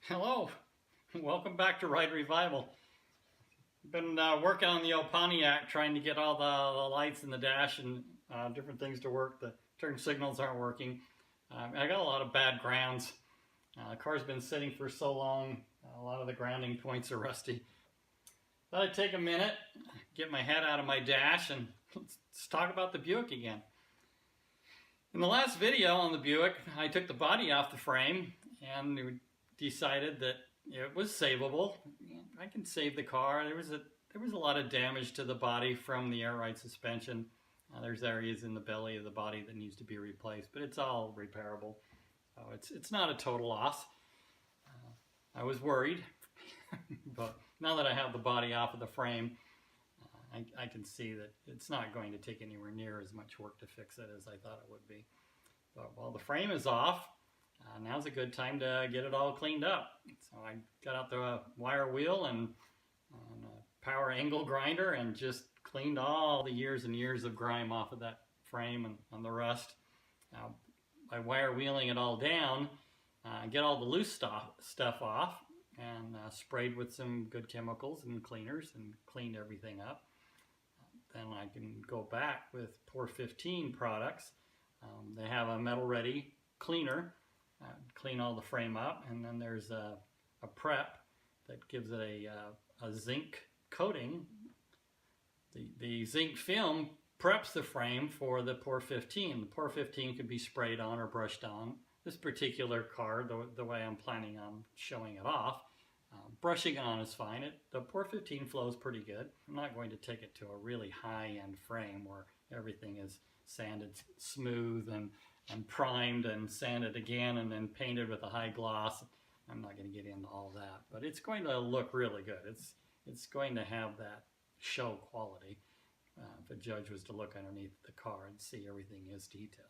Hello, welcome back to Ride Revival. Been working on the old Pontiac, trying to get all the lights in the dash and different things to work. The turn signals aren't working. I got a lot of bad grounds. The car's been sitting for so long, a lot of the grounding points are rusty. Thought I'd take a minute, get my head out of my dash, and let's talk about the Buick again. In the last video on the Buick, I took the body off the frame and decided that it was savable. I can save the car. There was a lot of damage to the body from the air ride suspension. There's areas in the belly of the body that needs to be replaced, but it's all repairable. So it's not a total loss. I was worried, but now that I have the body off of the frame, I can see that it's not going to take anywhere near as much work to fix it as I thought it would be. But while the frame is off, now's a good time to get it all cleaned up. So I got out the wire wheel and a power angle grinder and just cleaned all the years and years of grime off of that frame and the rust. Now, by wire wheeling it all down, get all the loose stuff off and sprayed with some good chemicals and cleaners and cleaned everything up. Then I can go back with Pour 15 products. They have a metal ready cleaner. Clean all the frame up, and then there's a prep that gives it a zinc coating. The zinc film preps the frame for the Pour 15. The Pour 15 can be sprayed on or brushed on. This particular car, the way I'm planning on showing it off, brushing on is fine. The Pour 15 flows pretty good. I'm not going to take it to a really high-end frame where everything is sanded smooth and primed and sanded again and then painted with a high gloss. I'm not going to get into all that, but it's going to look really good. It's going to have that show quality if a judge was to look underneath the car and see everything is detailed.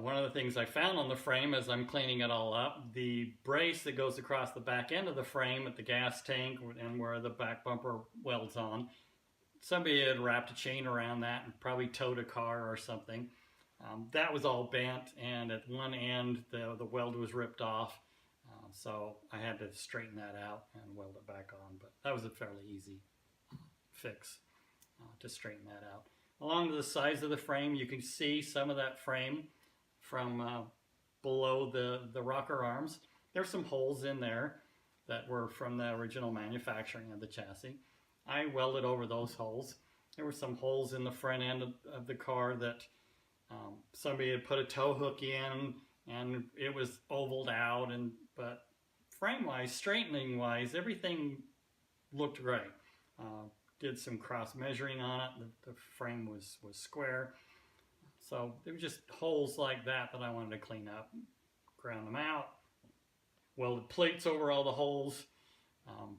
One of the things I found on the frame as I'm cleaning it all up, the brace that goes across the back end of the frame at the gas tank and where the back bumper welds on, somebody had wrapped a chain around that and probably towed a car or something. That was all bent, and at one end the weld was ripped off, so I had to straighten that out and weld it back on, but that was a fairly easy fix to straighten that out. Along the sides of the frame, you can see some of that frame from below the rocker arms. There's some holes in there that were from the original manufacturing of the chassis. I welded over those holes. There were some holes in the front end of the car that somebody had put a tow hook in and it was ovaled out, but frame-wise, straightening-wise, everything looked great. Did some cross measuring on it. The frame was square. So there were just holes like that I wanted to clean up, ground them out, welded plates over all the holes,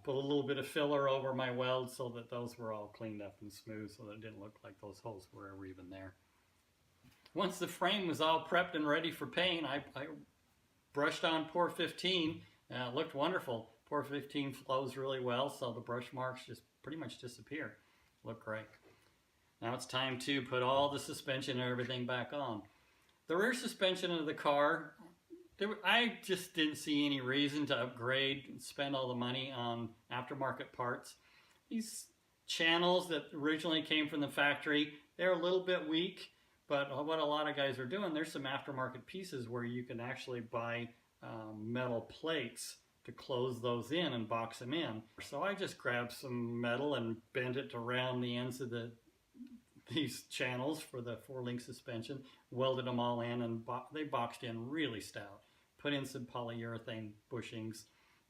put a little bit of filler over my weld so that those were all cleaned up and smooth so that it didn't look like those holes were ever even there. Once the frame was all prepped and ready for paint, I brushed on Pour 15. It looked wonderful. Pour 15 flows really well, so the brush marks just pretty much disappear. Look great. Now it's time to put all the suspension and everything back on. The rear suspension of the car, I just didn't see any reason to upgrade and spend all the money on aftermarket parts. These channels that originally came from the factory, they're a little bit weak. But what a lot of guys are doing, there's some aftermarket pieces where you can actually buy metal plates to close those in and box them in. So I just grabbed some metal and bent it around the ends of these channels for the 4-link suspension, welded them all in, and they boxed in really stout. Put in some polyurethane bushings.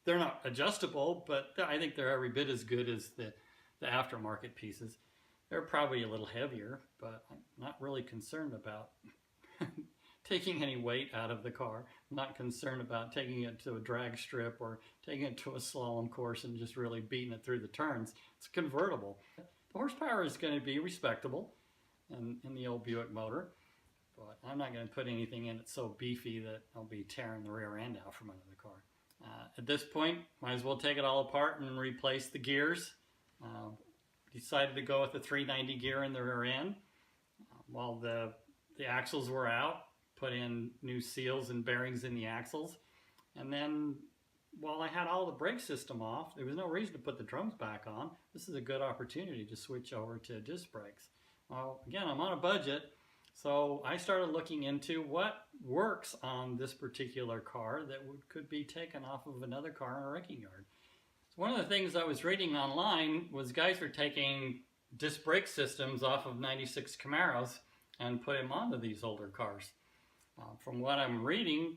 They're not adjustable, but I think they're every bit as good as the aftermarket pieces. They're probably a little heavier, but I'm not really concerned about taking any weight out of the car. I'm not concerned about taking it to a drag strip or taking it to a slalom course and just really beating it through the turns. It's convertible. The horsepower is going to be respectable in the old Buick motor, but I'm not going to put anything in it so beefy that I'll be tearing the rear end out from under the car. At this point, might as well take it all apart and replace the gears. Decided to go with the 390 gear in the rear end. While the axles were out, put in new seals and bearings in the axles, and then while I had all the brake system off, there was no reason to put the drums back on. This is a good opportunity to switch over to disc brakes. Well, again, I'm on a budget, so I started looking into what works on this particular car that could be taken off of another car in a wrecking yard. So one of the things I was reading online was guys were taking disc brake systems off of 96 Camaros and put them onto these older cars. From what I'm reading,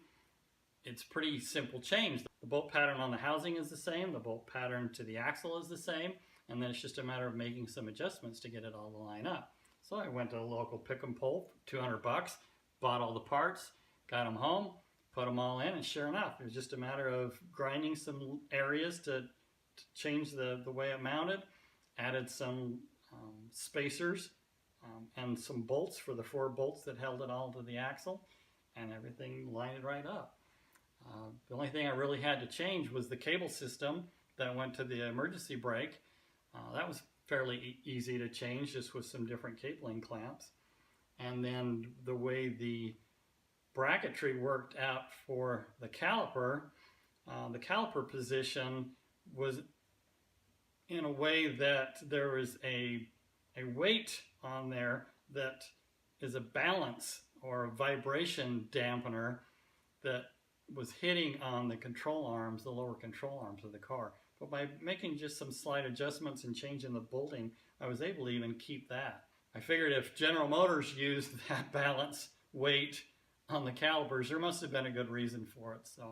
it's pretty simple change. The bolt pattern on the housing is the same, the bolt pattern to the axle is the same, and then it's just a matter of making some adjustments to get it all to line up. So I went to a local pick and pull for 200 bucks, bought all the parts, got them home, put them all in, and sure enough, it was just a matter of grinding some areas to change the way it mounted, added some spacers and some bolts for the 4 bolts that held it all to the axle, and everything lined right up. The only thing I really had to change was the cable system that went to the emergency brake. That was fairly easy to change, just with some different cabling clamps. And then the way the bracketry worked out for the caliper position was in a way that there was a weight on there that is a balance or a vibration dampener that was hitting on the control arms, the lower control arms of the car. But by making just some slight adjustments and changing the bolting, I was able to even keep that. I figured if General Motors used that balance weight on the calipers, there must have been a good reason for it. So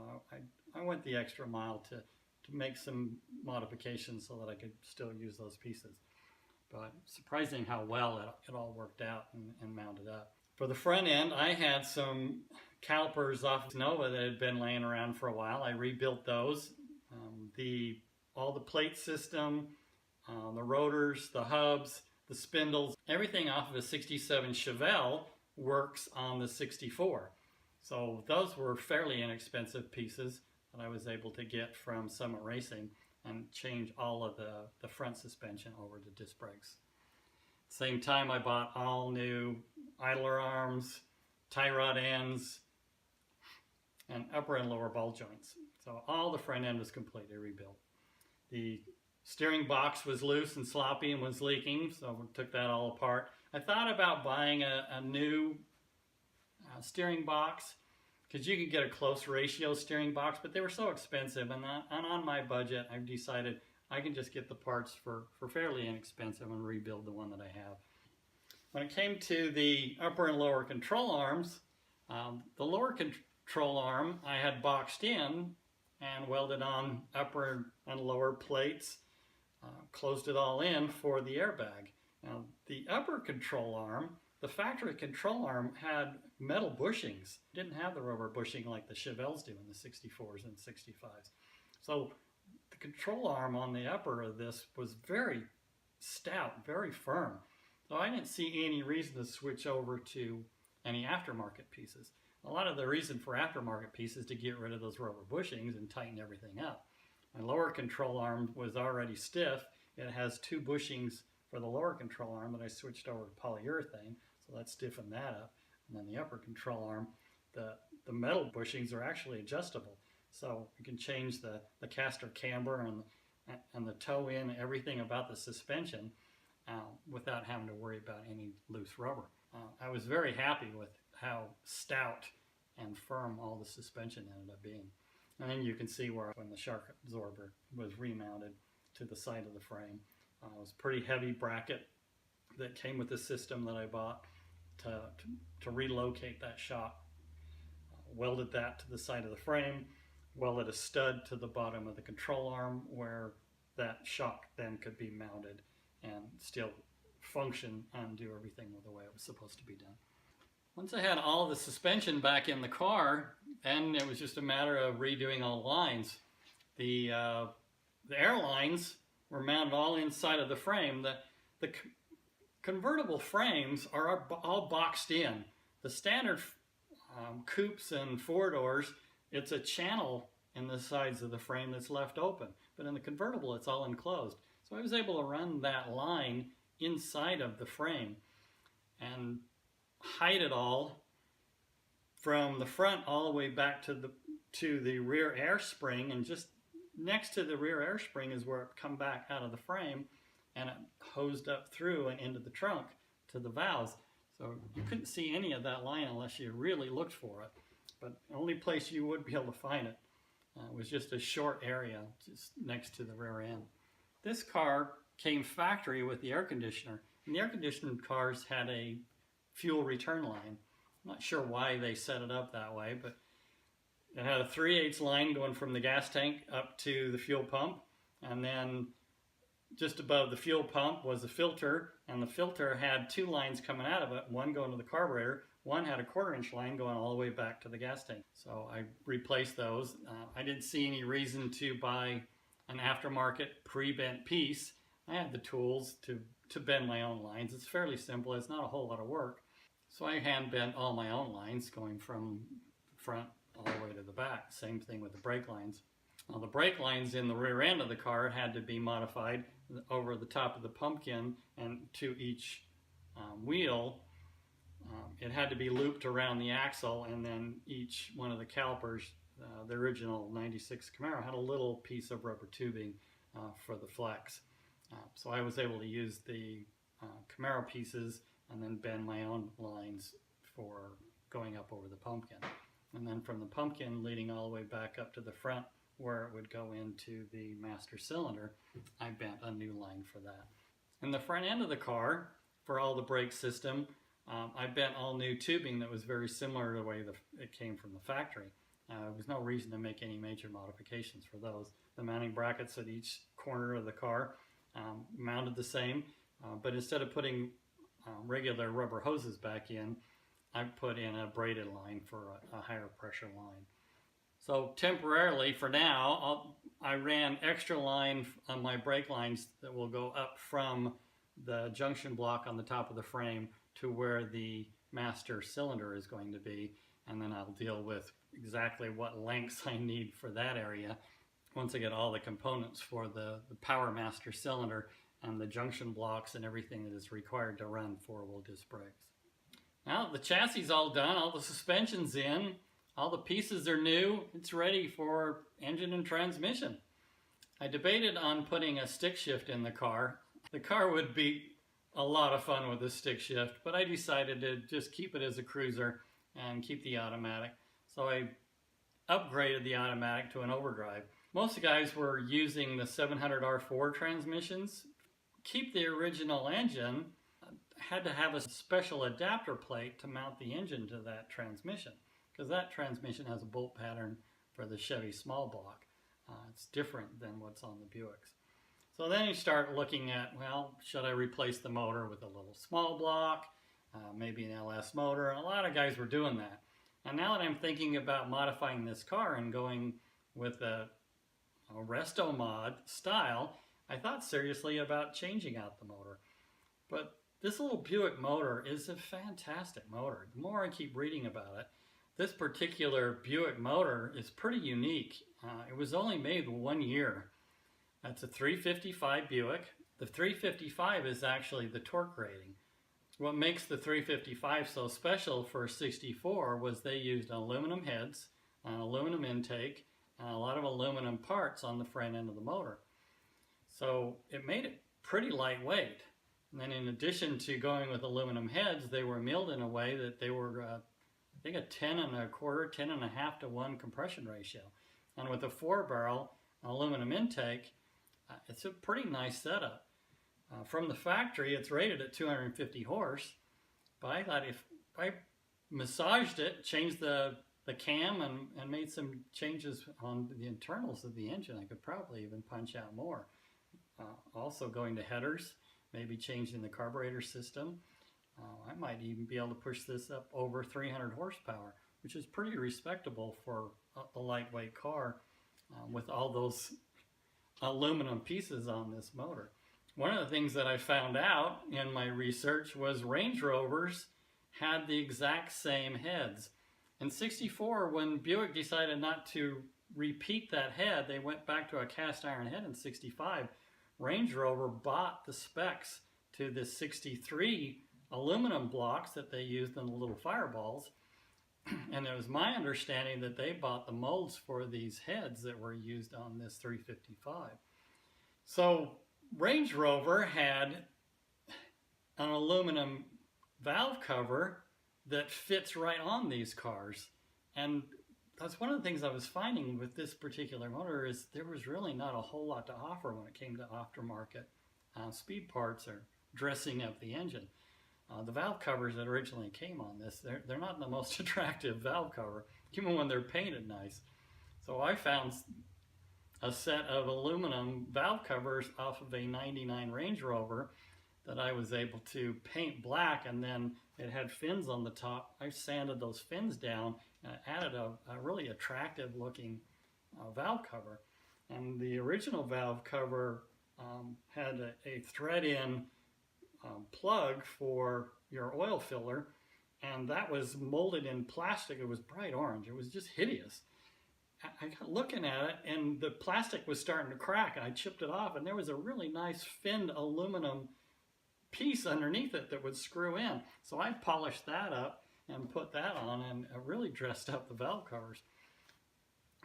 I went the extra mile to make some modifications so that I could still use those pieces. But surprising how well it all worked out and mounted up. For the front end, I had some calipers off Nova that had been laying around for a while. I rebuilt those. All the plate system, the rotors, the hubs, the spindles, everything off of a 67 Chevelle works on the 64. So those were fairly inexpensive pieces that I was able to get from Summit Racing and change all of the front suspension over to disc brakes. Same time I bought all new idler arms, tie rod ends, and upper and lower ball joints. So all the front end was completely rebuilt. The steering box was loose and sloppy and was leaking, so we took that all apart. I thought about buying a new steering box, because you could get a close ratio steering box, but they were so expensive, and on my budget, I've decided I can just get the parts for fairly inexpensive and rebuild the one that I have. When it came to the upper and lower control arms, the lower control arm I had boxed in and welded on upper and lower plates, closed it all in for the airbag. Now, the upper control arm, the factory control arm, had metal bushings. It didn't have the rubber bushing like the Chevelles do in the 64s and 65s. So the control arm on the upper of this was very stout, very firm. So I didn't see any reason to switch over to any aftermarket pieces. A lot of the reason for aftermarket pieces is to get rid of those rubber bushings and tighten everything up. My lower control arm was already stiff. It has 2 bushings for the lower control arm that I switched over to polyurethane, so that stiffened that up. And then the upper control arm, the metal bushings are actually adjustable. So you can change the caster camber and the toe in, everything about the suspension without having to worry about any loose rubber. I was very happy with how stout and firm all the suspension ended up being. And then you can see when the shock absorber was remounted to the side of the frame. It was a pretty heavy bracket that came with the system that I bought to relocate that shock. Welded that to the side of the frame, welded a stud to the bottom of the control arm where that shock then could be mounted and still function and do everything the way it was supposed to be done. Once I had all the suspension back in the car, then it was just a matter of redoing all the lines. The air lines were mounted all inside of the frame. The convertible frames are all boxed in. The standard coupes and 4-doors, it's a channel in the sides of the frame that's left open. But in the convertible, it's all enclosed. So I was able to run that line inside of the frame and hide it all from the front all the way back to to the rear air spring, and just next to the rear air spring is where it come back out of the frame, and it hosed up through and into the trunk to the valves. So you couldn't see any of that line unless you really looked for it. But the only place you would be able to find it was just a short area just next to the rear end. This car came factory with the air conditioner, and the air conditioned cars had a fuel return line. I'm not sure why they set it up that way, but it had a 3/8 line going from the gas tank up to the fuel pump, and then just above the fuel pump was a filter, and the filter had two lines coming out of it, one going to the carburetor, one had a 1/4-inch line going all the way back to the gas tank. So I replaced those. I didn't see any reason to buy an aftermarket pre-bent piece. I had the tools to bend my own lines. It's fairly simple. It's not a whole lot of work. So I hand bent all my own lines going from front all the way to the back. Same thing with the brake lines. Now the brake lines in the rear end of the car had to be modified over the top of the pumpkin, and to each wheel it had to be looped around the axle, and then each one of the calipers, the original 96 Camaro, had a little piece of rubber tubing for the flex. So I was able to use the Camaro pieces and then bend my own lines for going up over the pumpkin. And then from the pumpkin leading all the way back up to the front where it would go into the master cylinder, I bent a new line for that. In the front end of the car, for all the brake system, I bent all new tubing that was very similar to the way it came from the factory. There was no reason to make any major modifications for those. The mounting brackets at each corner of the car mounted the same, but instead of putting regular rubber hoses back in, I put in a braided line for a higher pressure line. So temporarily, for now, I ran extra line on my brake lines that will go up from the junction block on the top of the frame to where the master cylinder is going to be, and then I'll deal with exactly what lengths I need for that area once I get all the components for the power master cylinder and the junction blocks and everything that is required to run four-wheel disc brakes. Now the chassis is all done, all the suspension's in, all the pieces are new, it's ready for engine and transmission. I debated on putting a stick shift in the car. The car would be a lot of fun with a stick shift, but I decided to just keep it as a cruiser and keep the automatic. So I upgraded the automatic to an overdrive. Most of the guys were using the 700R4 transmissions. Keep the original engine, had to have a special adapter plate to mount the engine to that transmission, because that transmission has a bolt pattern for the Chevy small block. It's different than what's on the Buicks. So then you start looking at, well, should I replace the motor with a little small block, maybe an LS motor? A lot of guys were doing that. And now that I'm thinking about modifying this car and going with a RestoMod style, I thought seriously about changing out the motor. But this little Buick motor is a fantastic motor. The more I keep reading about it, this particular Buick motor is pretty unique. It was only made 1 year. That's a 355 Buick. The 355 is actually the torque rating. What makes the 355 so special for 64 was they used aluminum heads, an aluminum intake, and a lot of aluminum parts on the front end of the motor. So it made it pretty lightweight. And then in addition to going with aluminum heads, they were milled in a way that they were, I think, a 10 1/4, 10 1/2 to 1 compression ratio. And with a 4-barrel aluminum intake, it's a pretty nice setup. From the factory, it's rated at 250 horse, but I thought if I massaged it, changed the cam, and made some changes on the internals of the engine, I could probably even punch out more. Also going to headers, maybe changing the carburetor system. I might even be able to push this up over 300 horsepower, which is pretty respectable for a lightweight car with all those aluminum pieces on this motor. One of the things that I found out in my research was Range Rovers had the exact same heads. In 64, when Buick decided not to repeat that head, they went back to a cast iron head in 65. Range Rover bought the specs to the 63 aluminum blocks that they used in the little fireballs And it was my understanding that they bought the molds for these heads that were used on this 355. So Range Rover had an aluminum valve cover that fits right on these cars. And that's one of the things I was finding with this particular motor is there was really not a whole lot to offer when it came to aftermarket speed parts or dressing up the engine. The valve covers that originally came on this, they're not the most attractive valve cover, even when they're painted nice. So I found a set of aluminum valve covers off of a 99 Range Rover that I was able to paint black, and then it had fins on the top. I sanded those fins down and added a really attractive looking valve cover. And the original valve cover had a thread-in plug for your oil filler, and that was molded in plastic. It was bright orange. It was just hideous. I got looking at it, and the plastic was starting to crack, and I chipped it off, and there was a really nice finned aluminum piece underneath it that would screw in. So I polished that up and put that on, and really dressed up the valve covers.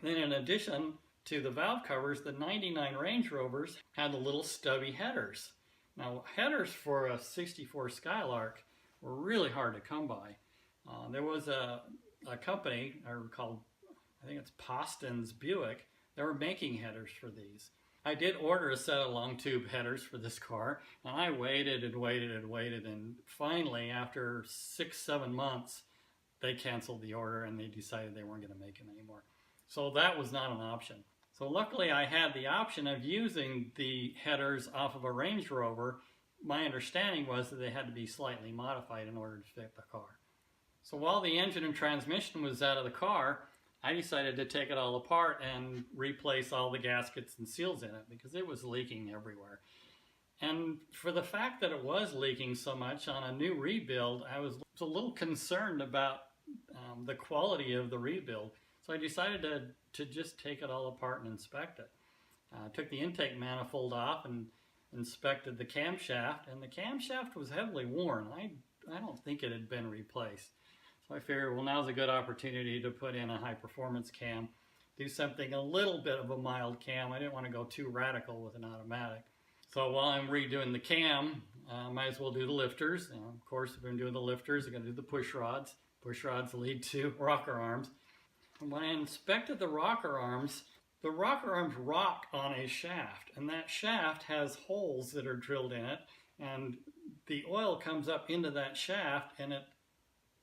Then in addition to the valve covers, the 99 Range Rovers had the little stubby headers. Now, headers for a 64 Skylark were really hard to come by. There was a company called, I think it's Poston's Buick. They were making headers for these. I did order a set of long tube headers for this car, and I waited and waited and waited, and finally, after 6-7 months, they canceled the order and they decided they weren't going to make them anymore. So that was not an option. So luckily I had the option of using the headers off of a Range Rover. My understanding was that they had to be slightly modified in order to fit the car. So while the engine and transmission was out of the car, I decided to take it all apart and replace all the gaskets and seals in it because it was leaking everywhere. And for the fact that it was leaking so much on a new rebuild, I was a little concerned about the quality of the rebuild. So I decided to just take it all apart and inspect it. I took the intake manifold off and inspected the camshaft, and the camshaft was heavily worn. I don't think it had been replaced. So I figured, well, now's a good opportunity to put in a high-performance cam, do something a little bit of a mild cam. I didn't want to go too radical with an automatic. So while I'm redoing the cam, might as well do the lifters. And of course, if I'm doing the lifters, I'm going to do the push rods. Push rods lead to rocker arms. And when I inspected the rocker arms rock on a shaft, and that shaft has holes that are drilled in it, and the oil comes up into that shaft, and it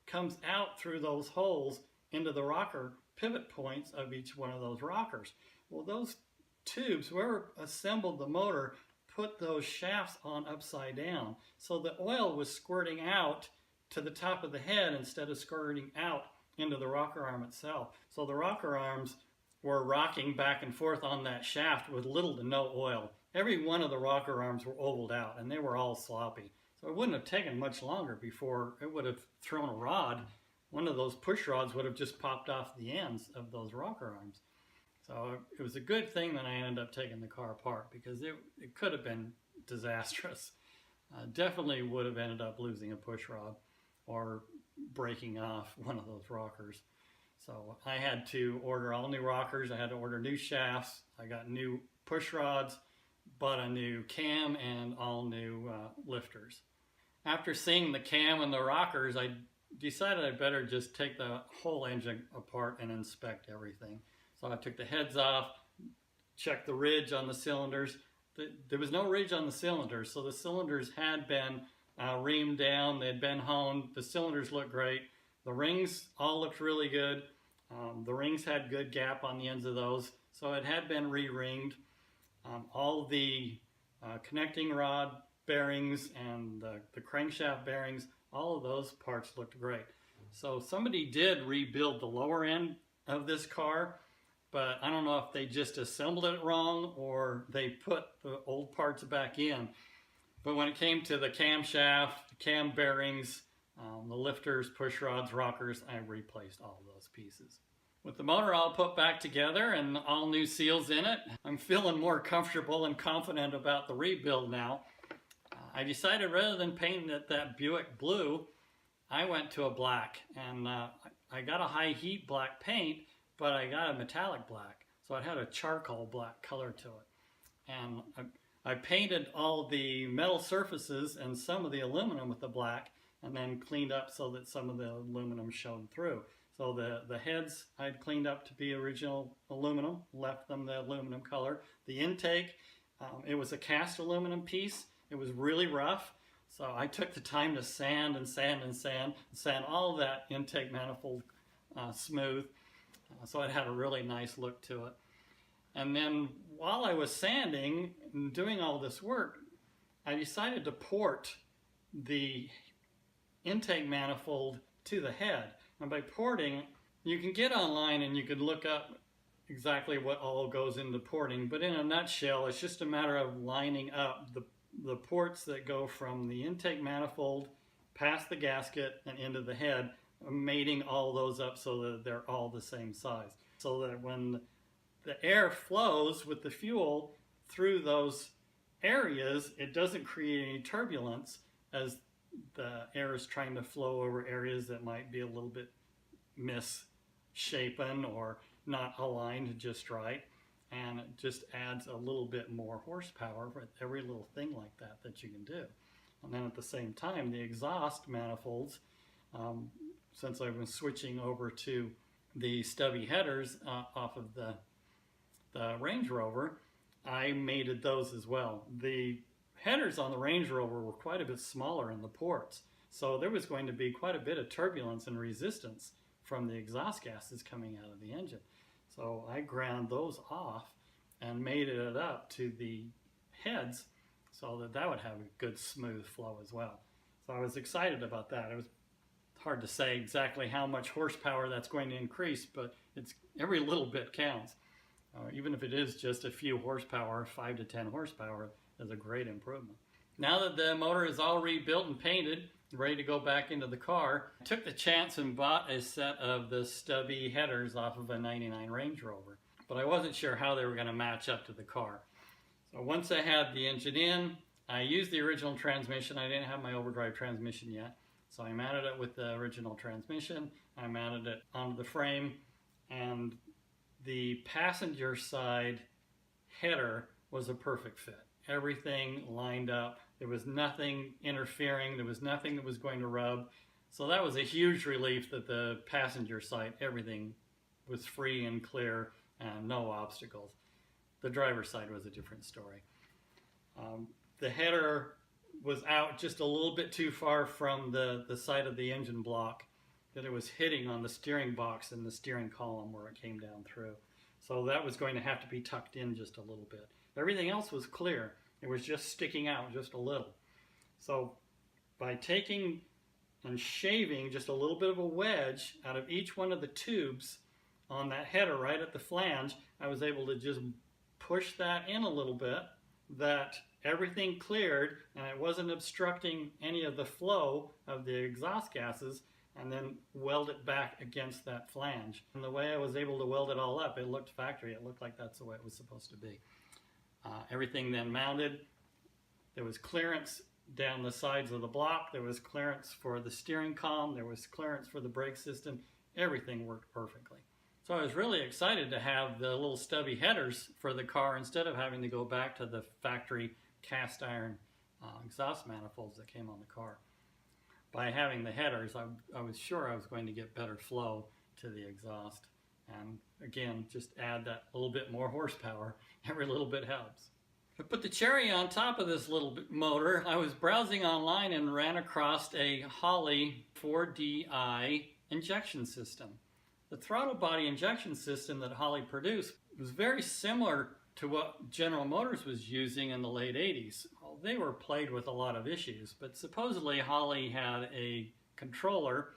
comes out through those holes into the rocker pivot points of each one of those rockers. Well, those tubes, whoever assembled the motor, put those shafts on upside down. So the oil was squirting out to the top of the head instead of squirting out into the rocker arm itself. So the rocker arms were rocking back and forth on that shaft with little to no oil. Every one of the rocker arms were ovaled out, and they were all sloppy. So it wouldn't have taken much longer before it would have thrown a rod. One of those push rods would have just popped off the ends of those rocker arms. So it was a good thing that I ended up taking the car apart, because it could have been disastrous. Definitely would have ended up losing a push rod or breaking off one of those rockers. So I had to order all new rockers. I had to order new shafts. I got new push rods, bought a new cam, and all new lifters. After seeing the cam and the rockers, I decided I'd better just take the whole engine apart and inspect everything. So I took the heads off, checked the ridge on the cylinders. There was no ridge on the cylinders, so the cylinders had been reamed down, they'd been honed, the cylinders looked great. The rings all looked really good. The rings had good gap on the ends of those, so it had been re-ringed. All the connecting rod bearings and the crankshaft bearings, all of those parts looked great. So somebody did rebuild the lower end of this car, but I don't know if they just assembled it wrong or they put the old parts back in. But when it came to the camshaft, cam bearings, the lifters, push rods, rockers, I replaced all of those pieces. With the motor all put back together and all new seals in it, I'm feeling more comfortable and confident about the rebuild now. I decided rather than painting it that Buick blue, I went to a black, and I I got a high heat black paint, but I got a metallic black. So it had a charcoal black color to it. And I painted all the metal surfaces and some of the aluminum with the black, and then cleaned up so that some of the aluminum showed through. So the heads I'd cleaned up to be original aluminum, left them the aluminum color. The intake, it was a cast aluminum piece. It was really rough. So I took the time to sand and sand and sand, sand all of that intake manifold smooth. So it had a really nice look to it. And then while I was sanding and doing all this work, I decided to port the intake manifold to the head. And by porting, you can get online and you can look up exactly what all goes into porting, but in a nutshell, it's just a matter of lining up the ports that go from the intake manifold past the gasket and into the head, mating all those up so that they're all the same size. So that when the air flows with the fuel through those areas, it doesn't create any turbulence as the air is trying to flow over areas that might be a little bit misshapen or not aligned just right. And it just adds a little bit more horsepower with every little thing like that you can do. And then at the same time, the exhaust manifolds, since I've been switching over to the stubby headers off of the Range Rover, I mated those as well. The headers on the Range Rover were quite a bit smaller in the ports, so there was going to be quite a bit of turbulence and resistance from the exhaust gases coming out of the engine. So I ground those off and mated it up to the heads so that that would have a good smooth flow as well. So I was excited about that. It was hard to say exactly how much horsepower that's going to increase, but it's every little bit counts. Even if it is just a few horsepower, 5 to 10 horsepower, is a great improvement. Now that the motor is all rebuilt and painted, ready to go back into the car, I took the chance and bought a set of the stubby headers off of a '99 Range Rover. But I wasn't sure how they were going to match up to the car. So once I had the engine in, I used the original transmission. I didn't have my overdrive transmission yet. So I mounted it with the original transmission. I mounted it onto the frame, and the passenger side header was a perfect fit. Everything lined up. There was nothing interfering. There was nothing that was going to rub. So that was a huge relief that the passenger side, everything was free and clear and no obstacles. The driver's side was a different story. The header was out just a little bit too far from the side of the engine block, that it was hitting on the steering box and the steering column where it came down through. So that was going to have to be tucked in just a little bit. Everything else was clear. It was just sticking out just a little. So by taking and shaving just a little bit of a wedge out of each one of the tubes on that header right at the flange, I was able to just push that in a little bit, that everything cleared and it wasn't obstructing any of the flow of the exhaust gases, and then weld it back against that flange. And the way I was able to weld it all up, it looked factory. It looked like that's the way it was supposed to be. Everything then mounted. There was clearance down the sides of the block. There was clearance for the steering column. There was clearance for the brake system. Everything worked perfectly. So I was really excited to have the little stubby headers for the car instead of having to go back to the factory cast iron exhaust manifolds that came on the car. By having the headers, I was sure I was going to get better flow to the exhaust. And again, just add that little bit more horsepower. Every little bit helps. To put the cherry on top of this little motor, I was browsing online and ran across a Holley 4DI injection system. The throttle body injection system that Holley produced was very similar to what General Motors was using in the late 80s. Well, they were plagued with a lot of issues, but supposedly Holley had a controller,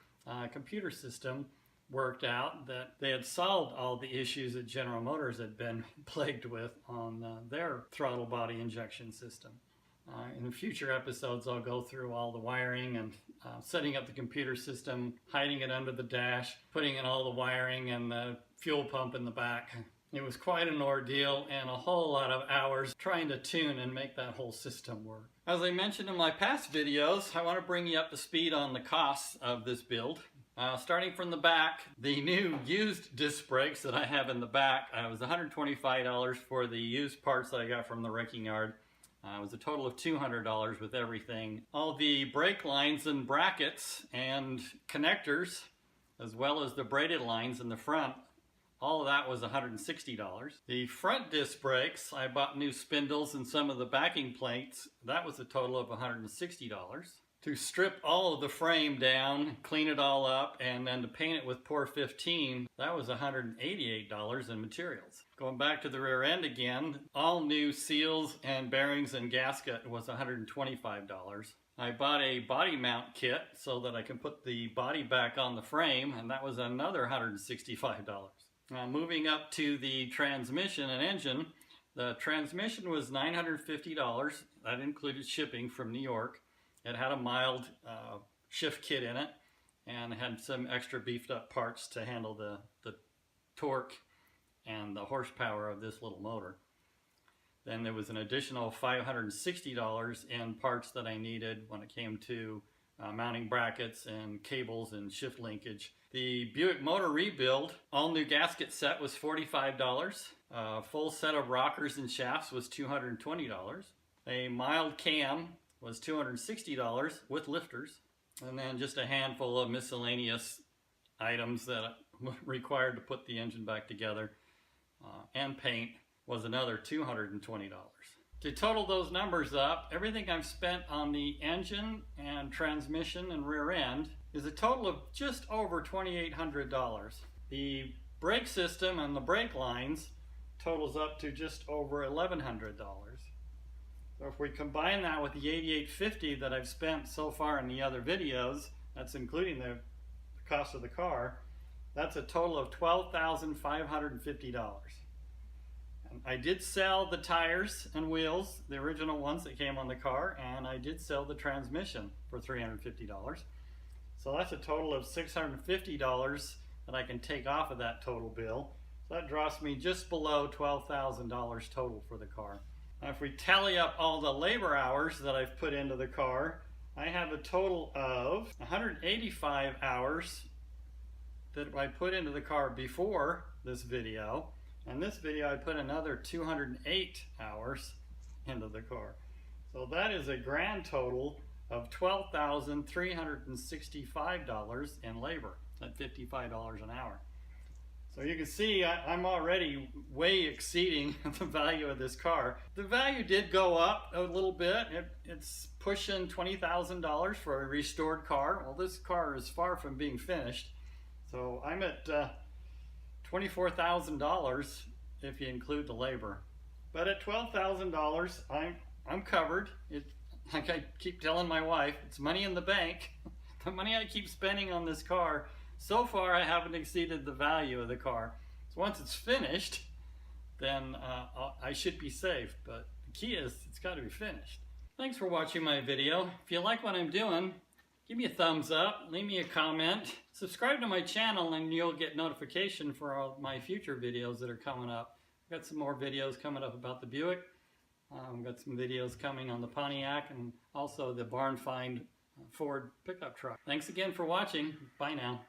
computer system worked out that they had solved all the issues that General Motors had been plagued with on their throttle body injection system. In future episodes, I'll go through all the wiring and setting up the computer system, hiding it under the dash, putting in all the wiring and the fuel pump in the back. It was quite an ordeal and a whole lot of hours trying to tune and make that whole system work. As I mentioned in my past videos, I want to bring you up to speed on the costs of this build. Starting from the back, the new used disc brakes that I have in the back, it was $125 for the used parts that I got from the wrecking yard. It was a total of $200 with everything. All the brake lines and brackets and connectors, as well as the braided lines in the front, all of that was $160. The front disc brakes, I bought new spindles and some of the backing plates. That was a total of $160. To strip all of the frame down, clean it all up, and then to paint it with Pour 15, that was $188 in materials. Going back to the rear end again, all new seals and bearings and gasket was $125. I bought a body mount kit so that I can put the body back on the frame, and that was another $165. Now moving up to the transmission and engine, the transmission was $950. That included shipping from New York. It had a mild shift kit in it and had some extra beefed up parts to handle the torque and the horsepower of this little motor. Then there was an additional $560 in parts that I needed when it came to mounting brackets and cables and shift linkage. The Buick motor rebuild, all new gasket set was $45. Full set of rockers and shafts was $220. A mild cam was $260 with lifters, and then just a handful of miscellaneous items that required to put the engine back together, and paint was another $220. To total those numbers up, everything I've spent on the engine and transmission and rear end is a total of just over $2,800. The brake system and the brake lines totals up to just over $1,100. So if we combine that with the $8,850 that I've spent so far in the other videos, that's including the cost of the car, that's a total of $12,550. And I did sell the tires and wheels, the original ones that came on the car, and I did sell the transmission for $350. So that's a total of $650 that I can take off of that total bill. So that draws me just below $12,000 total for the car. Now if we tally up all the labor hours that I've put into the car, I have a total of 185 hours that I put into the car before this video. And this video I put another 208 hours into the car. So that is a grand total of $12,365 in labor at $55 an hour. So you can see I'm already way exceeding the value of this car. The value did go up a little bit. It's pushing $20,000 for a restored car. Well, this car is far from being finished. So I'm at $24,000 if you include the labor. But at $12,000, I'm covered. Like I keep telling my wife, it's money in the bank. The money I keep spending on this car, so far I haven't exceeded the value of the car. So once it's finished, then I should be safe. But the key is it's got to be finished. Thanks for watching my video. If you like what I'm doing, give me a thumbs up, leave me a comment, subscribe to my channel, and you'll get notification for all my future videos that are coming up. I've got some more videos coming up about the Buick. I've got some videos coming on the Pontiac and also the barn find Ford pickup truck. Thanks again for watching. Bye now.